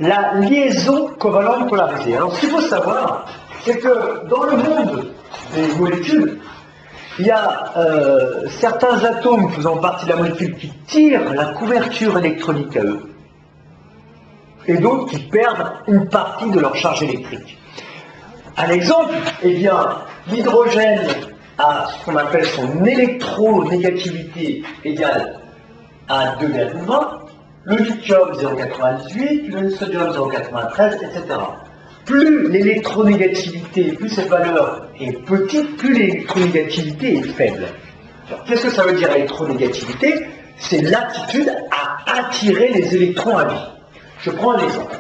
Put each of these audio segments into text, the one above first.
la liaison covalente polarisée. Alors ce qu'il faut savoir, c'est que dans le monde des molécules, il y a certains atomes faisant partie de la molécule qui tirent la couverture électronique à eux, et d'autres qui perdent une partie de leur charge électrique. Un exemple, eh bien, l'hydrogène a ce qu'on appelle son électronégativité égale à 2,20, le lithium 0,98, le sodium 0,93, etc. Plus l'électronégativité, plus cette valeur est petite, plus l'électronégativité est faible. Qu'est-ce que ça veut dire électronégativité? C'est l'aptitude à attirer les électrons à lui. Je prends un exemple.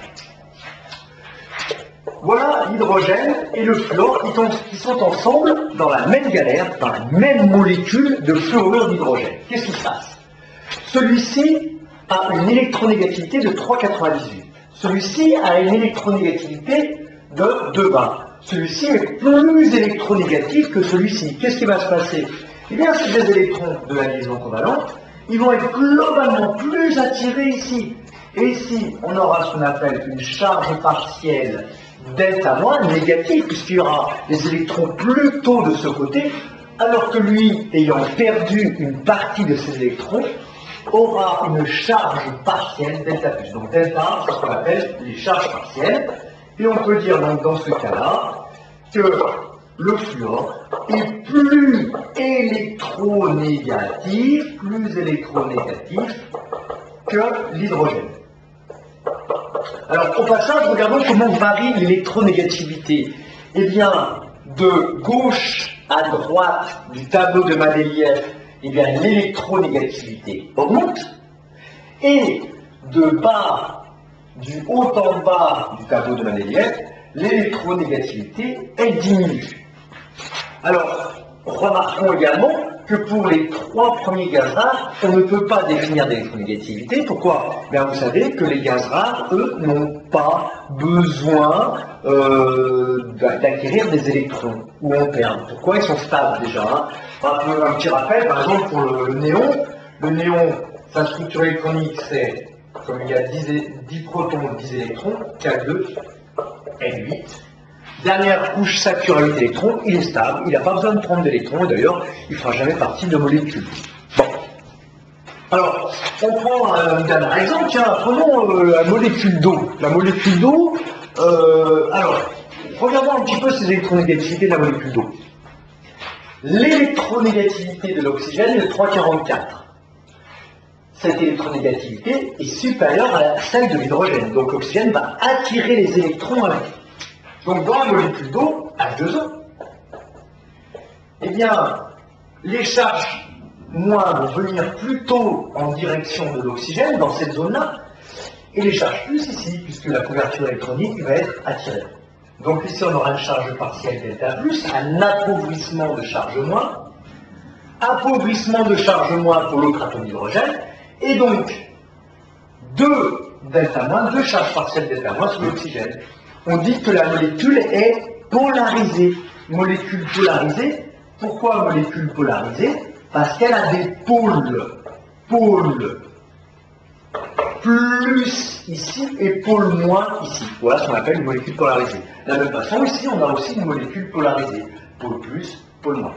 Voilà l'hydrogène et le fluor qui sont ensemble dans la même galère, dans la même molécule de fluorure d'hydrogène. Qu'est-ce qui se passe? Celui-ci a une électronégativité de 3,98. Celui-ci a une électronégativité de 2,20. Celui-ci est plus électronégatif que celui-ci. Qu'est-ce qui va se passer? Eh bien, ces deux électrons de la liaison covalente, ils vont être globalement plus attirés ici. Et ici, on aura ce qu'on appelle une charge partielle delta moins négative, puisqu'il y aura des électrons plutôt de ce côté, alors que lui, ayant perdu une partie de ses électrons, aura une charge partielle delta plus. Donc delta, c'est ce qu'on appelle les charges partielles. Et on peut dire donc dans ce cas-là que le fluor est plus électronégatif que l'hydrogène. Alors, au passage, regardons comment varie l'électronégativité. Eh bien, de gauche à droite du tableau de Mendeleïev, eh bien, l'électronégativité augmente. Et de bas, du haut en bas du tableau de Mendeleïev, l'électronégativité, elle diminue. Alors, remarquons également que pour les trois premiers gaz rares, on ne peut pas définir d'électronégativité. Pourquoi? Bien, vous savez que les gaz rares, eux, n'ont pas besoin d'acquérir des électrons ou en perdre. Pourquoi? Ils sont stables déjà. Hein. Un petit rappel, par exemple, pour le néon, sa structure électronique, c'est, comme il y a 10 protons, 10 électrons, K2, N8. Dernière couche saturée avec électrons, il est stable, il n'a pas besoin de prendre d'électrons, et d'ailleurs, il ne fera jamais partie de molécules. Bon. Alors, on prend un dernier exemple, tiens, prenons la molécule d'eau. La molécule d'eau, alors, regardons un petit peu ces électronégativités de la molécule d'eau. L'électronégativité de l'oxygène est de 3,44. Cette électronégativité est supérieure à celle de l'hydrogène, donc l'oxygène va attirer les électrons à lui. Donc dans la molécule d'eau, H2O, eh bien, les charges moins vont venir plutôt en direction de l'oxygène, dans cette zone-là, et les charges plus ici, puisque la couverture électronique va être attirée. Donc ici, on aura une charge partielle delta plus, un appauvrissement de charge moins pour l'autre atome d'hydrogène, et donc 2 delta moins, 2 charges partielles delta moins sur l'oxygène. On dit que la molécule est polarisée. Molécule polarisée. Pourquoi molécule polarisée? Parce qu'elle a des pôles plus ici et pôle moins ici. Voilà ce qu'on appelle une molécule polarisée. De la même façon, ici, on a aussi une molécule polarisée. Pôle plus, pôle moins.